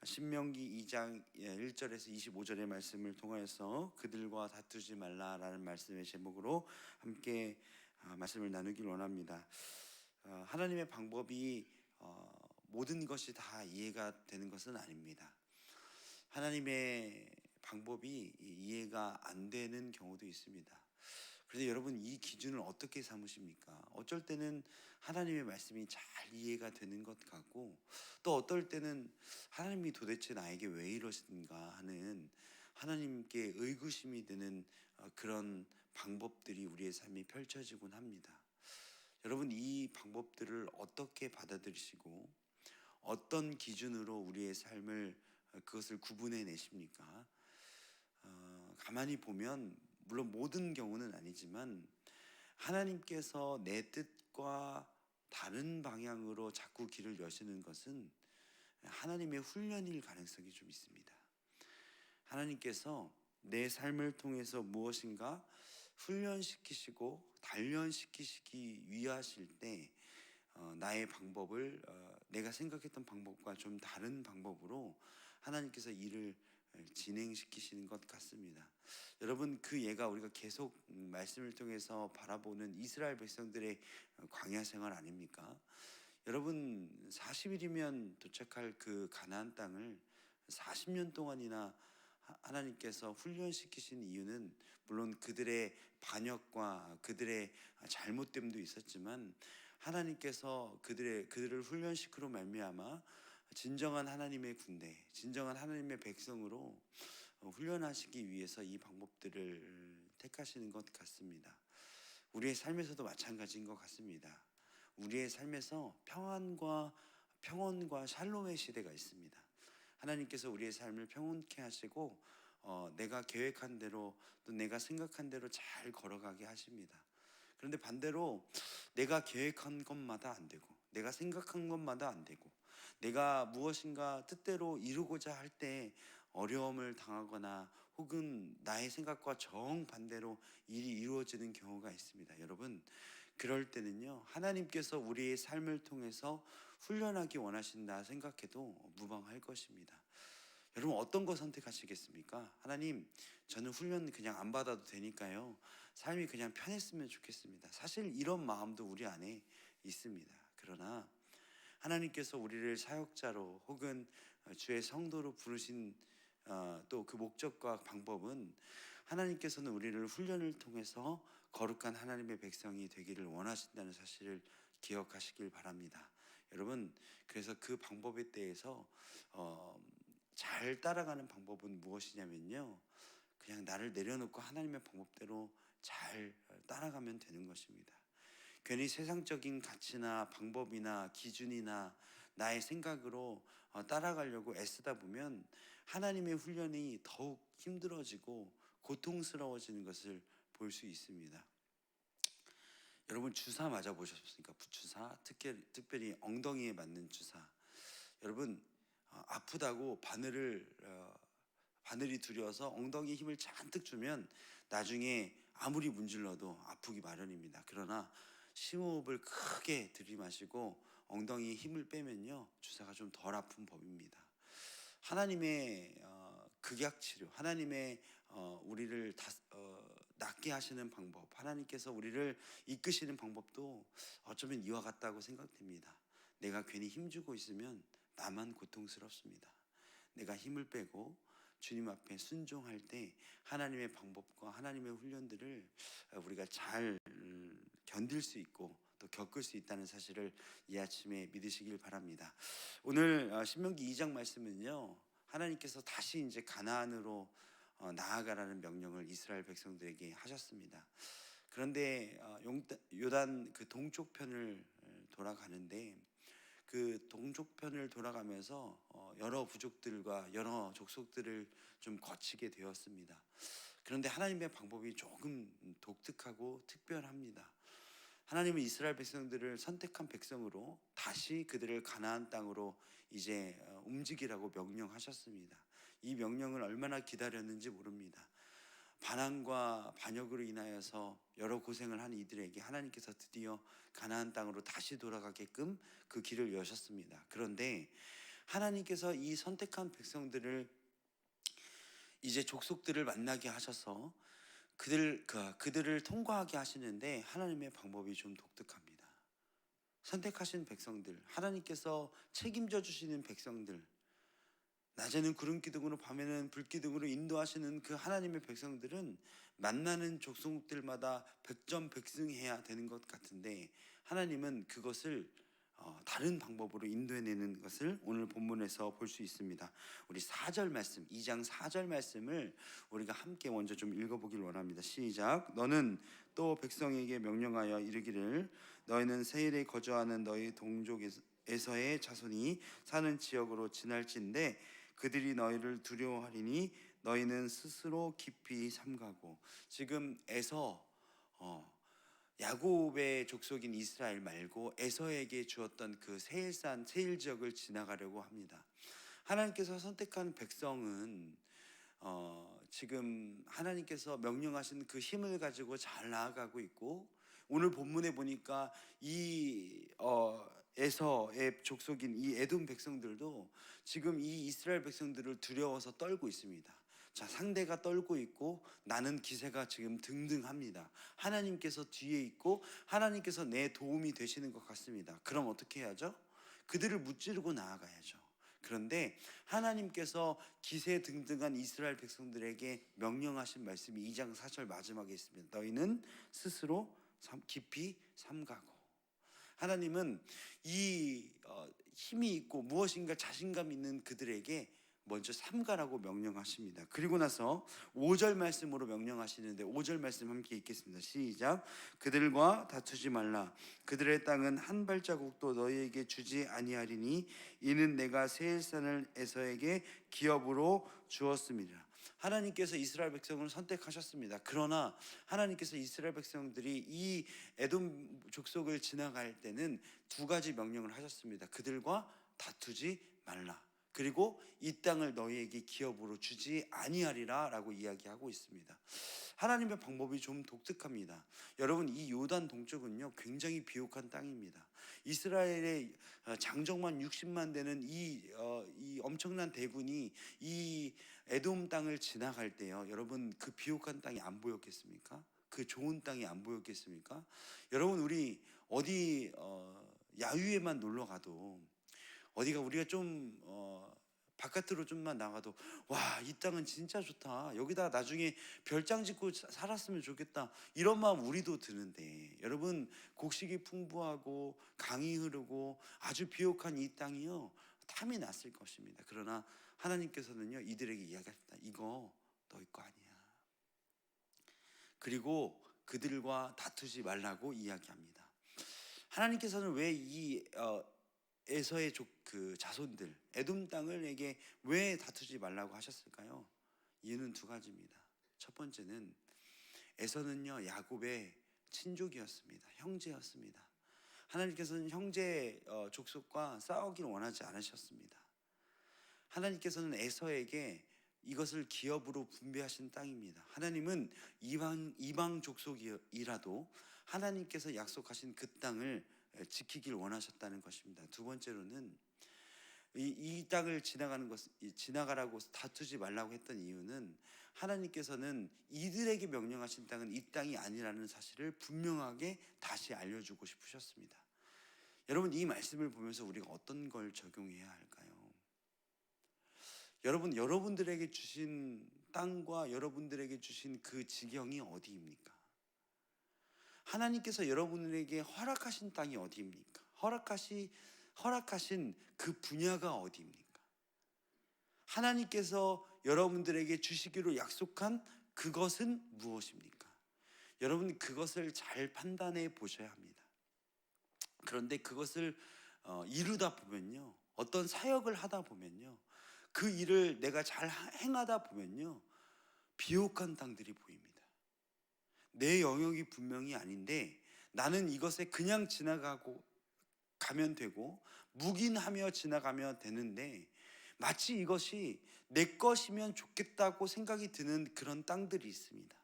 신명기 2장 1절에서 25절의 말씀을 통하여서 그들과 다투지 말라라는 말씀의 제목으로 함께 말씀을 나누길 원합니다. 하나님의 방법이 모든 것이 다 이해가 되는 것은 아닙니다. 하나님의 방법이 이해가 안 되는 경우도 있습니다. 그런데 여러분, 이 기준을 어떻게 삼으십니까? 어쩔 때는 하나님의 말씀이 잘 이해가 되는 것 같고, 또 어떨 때는 하나님이 도대체 나에게 왜 이러신가 하는 하나님께 의구심이 드는 그런 방법들이 우리의 삶이 펼쳐지곤 합니다. 여러분, 이 방법들을 어떻게 받아들이시고 어떤 기준으로 우리의 삶을 그것을 구분해 내십니까? 가만히 보면 물론 모든 경우는 아니지만 하나님께서 내 뜻과 다른 방향으로 자꾸 길을 여시는 것은 하나님의 훈련일 가능성이 좀 있습니다. 하나님께서 내 삶을 통해서 무엇인가 훈련시키시고 단련시키시기 위하실 때 나의 방법을 내가 생각했던 방법과 좀 다른 방법으로 하나님께서 일을 진행시키시는 것 같습니다. 여러분, 그 예가 우리가 계속 말씀을 통해서 바라보는 이스라엘 백성들의 광야 생활 아닙니까? 여러분, 40일이면 도착할 그 가나안 땅을 40년 동안이나 하나님께서 훈련시키신 이유는 물론 그들의 반역과 그들의 잘못됨도 있었지만 하나님께서 그들을 훈련시키로 말미암아 진정한 하나님의 군대, 진정한 하나님의 백성으로 훈련하시기 위해서 이 방법들을 택하시는 것 같습니다. 우리의 삶에서도 마찬가지인 것 같습니다. 우리의 삶에서 평온과 샬롬의 시대가 있습니다. 하나님께서 우리의 삶을 평온케 하시고 내가 계획한 대로 또 내가 생각한 대로 잘 걸어가게 하십니다. 그런데 반대로 내가 계획한 것마다 안 되고 내가 생각한 것마다 안 되고 내가 무엇인가 뜻대로 이루고자 할 때 어려움을 당하거나 혹은 나의 생각과 정반대로 일이 이루어지는 경우가 있습니다. 여러분, 그럴 때는요, 하나님께서 우리의 삶을 통해서 훈련하기 원하신다 생각해도 무방할 것입니다. 여러분, 어떤 거 선택하시겠습니까? 하나님, 저는 훈련 그냥 안 받아도 되니까요, 삶이 그냥 편했으면 좋겠습니다. 사실 이런 마음도 우리 안에 있습니다. 그러나 하나님께서 우리를 사역자로 혹은 주의 성도로 부르신 또 그 목적과 방법은 하나님께서는 우리를 훈련을 통해서 거룩한 하나님의 백성이 되기를 원하신다는 사실을 기억하시길 바랍니다. 여러분, 그래서 그 방법에 대해서 잘 따라가는 방법은 무엇이냐면요, 그냥 나를 내려놓고 하나님의 방법대로 잘 따라가면 되는 것입니다. 괜히 세상적인 가치나 방법이나 기준이나 나의 생각으로 따라가려고 애쓰다 보면 하나님의 훈련이 더욱 힘들어지고 고통스러워지는 것을 볼 수 있습니다. 여러분, 주사 맞아 보셨습니까? 부주사, 특별히 엉덩이에 맞는 주사. 여러분, 아프다고 바늘이 두려워서 엉덩이에 힘을 잔뜩 주면 나중에 아무리 문질러도 아프기 마련입니다. 그러나 심호흡을 크게 들이마시고 엉덩이에 힘을 빼면요, 주사가 좀 덜 아픈 법입니다. 하나님의 극약치료, 하나님의 우리를 낫게 하시는 방법, 하나님께서 우리를 이끄시는 방법도 어쩌면 이와 같다고 생각됩니다. 내가 괜히 힘주고 있으면 나만 고통스럽습니다. 내가 힘을 빼고 주님 앞에 순종할 때 하나님의 방법과 하나님의 훈련들을 우리가 잘 견딜 수 있고 또 겪을 수 있다는 사실을 이 아침에 믿으시길 바랍니다. 오늘 신명기 2장 말씀은요, 하나님께서 다시 이제 가나안으로 나아가라는 명령을 이스라엘 백성들에게 하셨습니다. 그런데 요단 그 동쪽 편을 돌아가는데 그 동쪽편을 돌아가면서 여러 부족들과 여러 족속들을 좀 거치게 되었습니다. 그런데 하나님의 방법이 조금 독특하고 특별합니다. 하나님은 이스라엘 백성들을 선택한 백성으로 다시 그들을 가나안 땅으로 이제 움직이라고 명령하셨습니다. 이 명령을 얼마나 기다렸는지 모릅니다. 반항과 반역으로 인하여서 여러 고생을 한 이들에게 하나님께서 드디어 가나안 땅으로 다시 돌아가게끔 그 길을 여셨습니다. 그런데 하나님께서 이 선택한 백성들을 이제 족속들을 만나게 하셔서 그들을 통과하게 하시는데 하나님의 방법이 좀 독특합니다. 선택하신 백성들, 하나님께서 책임져 주시는 백성들, 낮에는 구름 기둥으로 밤에는 불 기둥으로 인도하시는 그 하나님의 백성들은 만나는 족속들마다 백전백승해야 되는 것 같은데 하나님은 그것을 다른 방법으로 인도해내는 것을 오늘 본문에서 볼 수 있습니다. 우리 4절 말씀, 2장 4절 말씀을 우리가 함께 먼저 좀 읽어보길 원합니다. 시작. 너는 또 백성에게 명령하여 이르기를 너희는 세일에 거주하는 너희 동족에서의 자손이 사는 지역으로 지날진대 그들이 너희를 두려워하리니 너희는 스스로 깊이 삼가고. 지금 야곱의 족속인 이스라엘 말고 에서에게 주었던 그 세일산 세일 지역을 지나가려고 합니다. 하나님께서 선택한 백성은 지금 하나님께서 명령하신 그 힘을 가지고 잘 나아가고 있고, 오늘 본문에 보니까 이 에서의 족속인 이 에돔 백성들도 지금 이 이스라엘 백성들을 두려워서 떨고 있습니다. 자, 상대가 떨고 있고 나는 기세가 지금 등등합니다. 하나님께서 뒤에 있고 하나님께서 내 도움이 되시는 것 같습니다. 그럼 어떻게 해야죠? 그들을 무찌르고 나아가야죠. 그런데 하나님께서 기세등등한 이스라엘 백성들에게 명령하신 말씀이 2장 4절 마지막에 있습니다. 너희는 스스로 깊이 삼가고. 하나님은 이 힘이 있고 무엇인가 자신감 있는 그들에게 먼저 삼가라고 명령하십니다. 그리고 나서 5절 말씀으로 명령하시는데 5절 말씀 함께 읽겠습니다. 시작. 그들과 다투지 말라. 그들의 땅은 한 발자국도 너희에게 주지 아니하리니 이는 내가 세일산을 에서에게 기업으로 주었음이라. 하나님께서 이스라엘 백성을 선택하셨습니다. 그러나 하나님께서 이스라엘 백성들이 이 에돔 족속을 지나갈 때는 두 가지 명령을 하셨습니다. 그들과 다투지 말라. 그리고 이 땅을 너희에게 기업으로 주지 아니하리라 라고 이야기하고 있습니다. 하나님의 방법이 좀 독특합니다. 여러분, 이 요단 동쪽은요 굉장히 비옥한 땅입니다. 이스라엘의 장정만 60만 되는 이 엄청난 대군이 이 에돔 땅을 지나갈 때요, 여러분 그 비옥한 땅이 안 보였겠습니까? 그 좋은 땅이 안 보였겠습니까? 여러분, 우리 어디 야유회만 놀러 가도 어디가 우리가 좀 바깥으로 좀만 나가도 와, 이 땅은 진짜 좋다, 여기다 나중에 별장 짓고 살았으면 좋겠다, 이런 마음 우리도 드는데, 여러분 곡식이 풍부하고 강이 흐르고 아주 비옥한 이 땅이요 탐이 났을 것입니다. 그러나 하나님께서는요 이들에게 이야기합니다. 이거 너희 거 아니야. 그리고 그들과 다투지 말라고 이야기합니다. 하나님께서는 왜 이 에서의 그 자손들 에돔 땅을에게 왜 다투지 말라고 하셨을까요? 이유는 두 가지입니다. 첫 번째는 에서는요 야곱의 친족이었습니다. 형제였습니다. 하나님께서는 형제 족속과 싸우기를 원하지 않으셨습니다. 하나님께서는 에서에게 이것을 기업으로 분배하신 땅입니다. 하나님은 이방 족속이라도 하나님께서 약속하신 그 땅을 지키길 원하셨다는 것입니다. 두 번째로는 이 땅을 지나가라고 다투지 말라고 했던 이유는 하나님께서는 이들에게 명령하신 땅은 이 땅이 아니라는 사실을 분명하게 다시 알려주고 싶으셨습니다. 여러분, 이 말씀을 보면서 우리가 어떤 걸 적용해야 할까요? 여러분, 여러분들에게 주신 땅과 여러분들에게 주신 그 지경이 어디입니까? 하나님께서 여러분에게 허락하신 땅이 어디입니까? 허락하신 그 분야가 어디입니까? 하나님께서 여러분들에게 주시기로 약속한 그것은 무엇입니까? 여러분, 그것을 잘 판단해 보셔야 합니다. 그런데 그것을 이루다 보면요, 어떤 사역을 하다 보면요, 그 일을 내가 잘 행하다 보면요, 비옥한 땅들이 보입니다. 내 영역이 분명히 아닌데 나는 이것에 그냥 지나가고 가면 되고 묵인하며 지나가면 되는데, 마치 이것이 내 것이면 좋겠다고 생각이 드는 그런 땅들이 있습니다.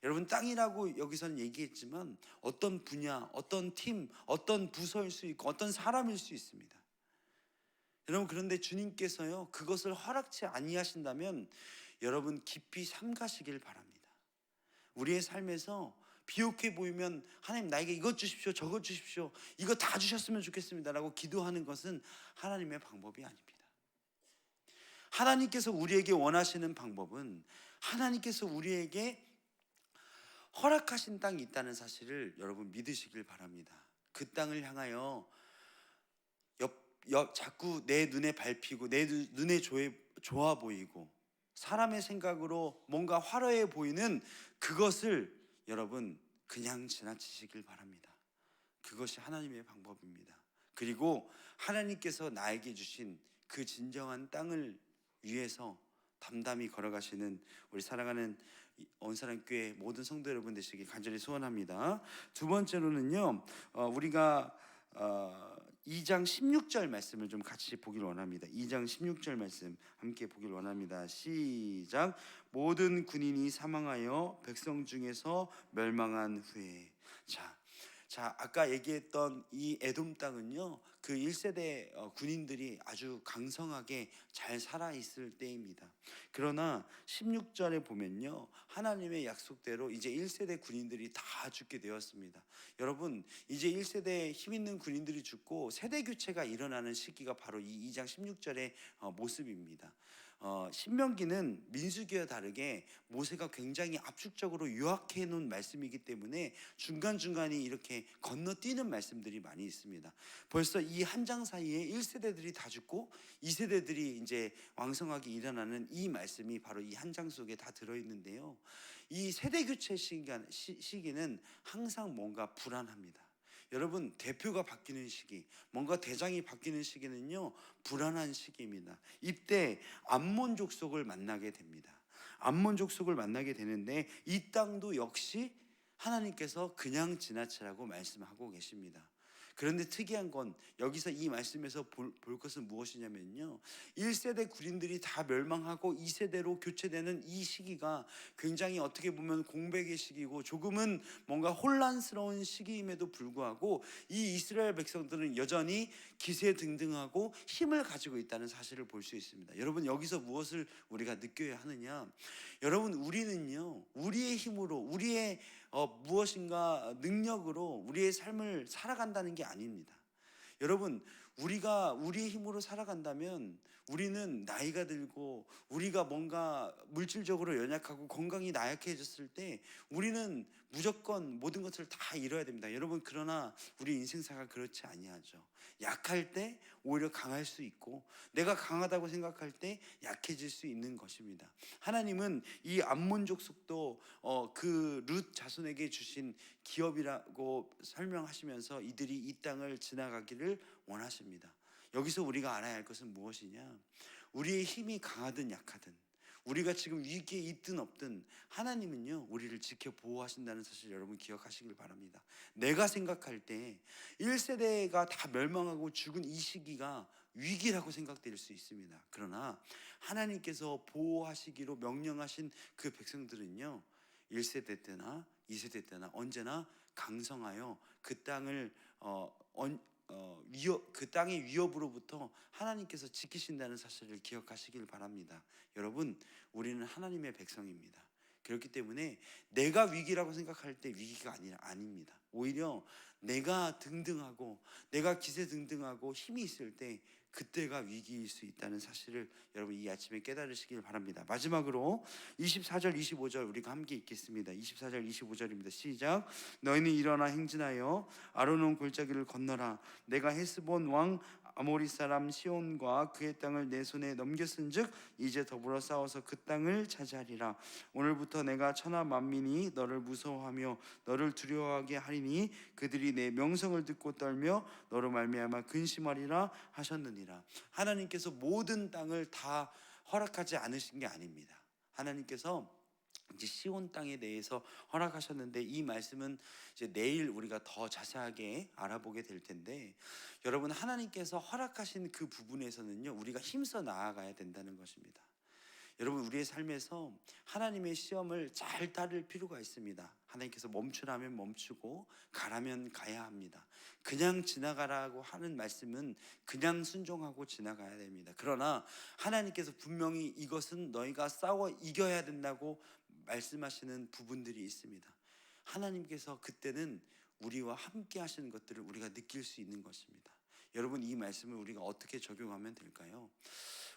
여러분, 땅이라고 여기서는 얘기했지만 어떤 분야, 어떤 팀, 어떤 부서일 수 있고 어떤 사람일 수 있습니다. 여러분, 그런데 주님께서요 그것을 허락치 아니하신다면 여러분 깊이 삼가시길 바랍니다. 우리의 삶에서 비옥해 보이면 하나님 나에게 이것 주십시오, 저것 주십시오, 이거 다 주셨으면 좋겠습니다라고 기도하는 것은 하나님의 방법이 아닙니다. 하나님께서 우리에게 원하시는 방법은 하나님께서 우리에게 허락하신 땅이 있다는 사실을 여러분 믿으시길 바랍니다. 그 땅을 향하여 자꾸 내 눈에 밟히고 내 눈에 좋아 보이고 사람의 생각으로 뭔가 화려해 보이는 그것을 여러분 그냥 지나치시길 바랍니다. 그것이 하나님의 방법입니다. 그리고 하나님께서 나에게 주신 그 진정한 땅을 위해서 담담히 걸어가시는 우리 사랑하는 온사랑교회 모든 성도 여러분 되시길 간절히 소원합니다. 두 번째로는요, 우리가 2장 16절 말씀을 좀 같이 보길 원합니다. 2장 16절 말씀 함께 보길 원합니다. 시작. 모든 군인이 사망하여 백성 중에서 멸망한 후에. 자, 아까 얘기했던 이 에돔 땅은요, 그 1세대 군인들이 아주 강성하게 잘 살아있을 때입니다. 그러나 16절에 보면요, 하나님의 약속대로 이제 1세대 군인들이 다 죽게 되었습니다. 여러분, 이제 1세대 힘있는 군인들이 죽고 세대 교체가 일어나는 시기가 바로 이 2장 16절의 모습입니다. 신명기는 민수기와 다르게 모세가 굉장히 압축적으로 요약해 놓은 말씀이기 때문에 중간중간에 이렇게 건너뛰는 말씀들이 많이 있습니다. 벌써 이 한 장 사이에 1세대들이 다 죽고 2세대들이 이제 왕성하게 일어나는 이 말씀이 바로 이 한 장 속에 다 들어있는데요, 이 세대 교체 시기는 항상 뭔가 불안합니다. 여러분, 대표가 바뀌는 시기, 뭔가 대장이 바뀌는 시기는요 불안한 시기입니다. 이때 암몬 족속을 만나게 됩니다. 암몬 족속을 만나게 되는데 이 땅도 역시 하나님께서 그냥 지나치라고 말씀하고 계십니다. 그런데 특이한 건 여기서 이 말씀에서 볼 것은 무엇이냐면요, 1세대 군인들이 다 멸망하고 2세대로 교체되는 이 시기가 굉장히 어떻게 보면 공백의 시기고 조금은 뭔가 혼란스러운 시기임에도 불구하고 이 이스라엘 백성들은 여전히 기세등등하고 힘을 가지고 있다는 사실을 볼 수 있습니다. 여러분, 여기서 무엇을 우리가 느껴야 하느냐, 여러분, 우리는요 우리의 힘으로 우리의 무엇인가 능력으로 우리의 삶을 살아간다는 게 아닙니다. 여러분, 우리가 우리의 힘으로 살아간다면 우리는 나이가 들고 우리가 뭔가 물질적으로 연약하고 건강이 나약해졌을 때 우리는 무조건 모든 것을 다 잃어야 됩니다. 여러분, 그러나 우리 인생사가 그렇지 아니하죠. 약할 때 오히려 강할 수 있고 내가 강하다고 생각할 때 약해질 수 있는 것입니다. 하나님은 이 암몬 족속도 그 룻 자손에게 주신 기업이라고 설명하시면서 이들이 이 땅을 지나가기를 원하십니다. 여기서 우리가 알아야 할 것은 무엇이냐, 우리의 힘이 강하든 약하든 우리가 지금 위기에 있든 없든 하나님은요 우리를 지켜 보호하신다는 사실 여러분 기억하시길 바랍니다. 내가 생각할 때 1세대가 다 멸망하고 죽은 이 시기가 위기라고 생각될 수 있습니다. 그러나 하나님께서 보호하시기로 명령하신 그 백성들은요 1세대 때나 2세대 때나 언제나 강성하여 그 땅을 그 땅의 위협으로부터 하나님께서 지키신다는 사실을 기억하시길 바랍니다. 여러분, 우리는 하나님의 백성입니다. 그렇기 때문에 내가 위기라고 생각할 때 위기가 아닙니다. 오히려 내가 등등하고 내가 기세등등하고 힘이 있을 때 그때가 위기일 수 있다는 사실을 여러분 이 아침에 깨달으시길 바랍니다. 마지막으로 24절 25절 우리가 함께 읽겠습니다. 24절 25절입니다. 시작. 너희는 일어나 행진하여 아르논 골짜기를 건너라. 내가 헤스본 왕 아모리 사람 시온과 그의 땅을 내 손에 넘겼은즉 이제 더불어 싸워서 그 땅을 차지하리라. 오늘부터 내가 천하 만민이 너를 무서워하며 너를 두려워하게 하리니 그들이 내 명성을 듣고 떨며 너로 말미암아 근심하리라 하셨느니라. 하나님께서 모든 땅을 다 허락하지 않으신 게 아닙니다. 하나님께서 이제 시온 땅에 대해서 허락하셨는데 이 말씀은 이제 내일 우리가 더 자세하게 알아보게 될 텐데, 여러분, 하나님께서 허락하신 그 부분에서는요 우리가 힘써 나아가야 된다는 것입니다. 여러분, 우리의 삶에서 하나님의 시험을 잘 따를 필요가 있습니다. 하나님께서 멈추라면 멈추고 가라면 가야 합니다. 그냥 지나가라고 하는 말씀은 그냥 순종하고 지나가야 됩니다. 그러나 하나님께서 분명히 이것은 너희가 싸워 이겨야 된다고 말씀하시는 부분들이 있습니다. 하나님께서 그때는 우리와 함께 하시는 것들을 우리가 느낄 수 있는 것입니다. 여러분, 이 말씀을 우리가 어떻게 적용하면 될까요?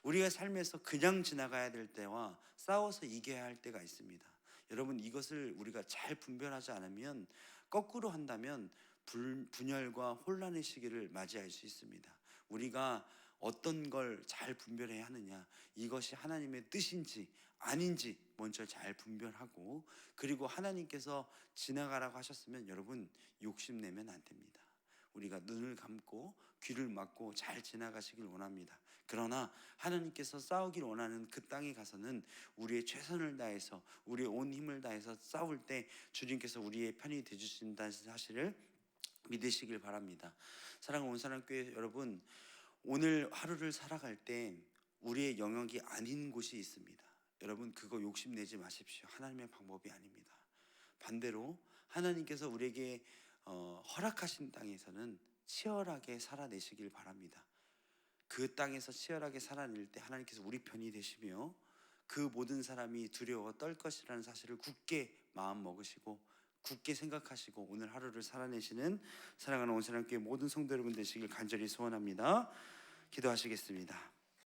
우리가 삶에서 그냥 지나가야 될 때와 싸워서 이겨야 할 때가 있습니다. 여러분, 이것을 우리가 잘 분별하지 않으면, 거꾸로 한다면 분열과 혼란의 시기를 맞이할 수 있습니다. 우리가 어떤 걸 잘 분별해야 하느냐, 이것이 하나님의 뜻인지 아닌지 먼저 잘 분별하고, 그리고 하나님께서 지나가라고 하셨으면 여러분, 욕심내면 안 됩니다. 우리가 눈을 감고 귀를 막고 잘 지나가시길 원합니다. 그러나 하나님께서 싸우길 원하는 그 땅에 가서는 우리의 최선을 다해서, 우리의 온 힘을 다해서 싸울 때 주님께서 우리의 편이 되주신다는 사실을 믿으시길 바랍니다. 사랑하는 온사랑교회 여러분, 오늘 하루를 살아갈 때 우리의 영역이 아닌 곳이 있습니다. 여러분, 그거 욕심내지 마십시오. 하나님의 방법이 아닙니다. 반대로 하나님께서 우리에게 허락하신 땅에서는 치열하게 살아내시길 바랍니다. 그 땅에서 치열하게 살아낼 때 하나님께서 우리 편이 되시며, 그 모든 사람이 두려워 떨 것이라는 사실을 굳게 마음 먹으시고 굳게 생각하시고 오늘 하루를 살아내시는 사랑하는 온사랑교회 모든 성도 여러분 되시길 간절히 소원합니다. 기도하시겠습니다.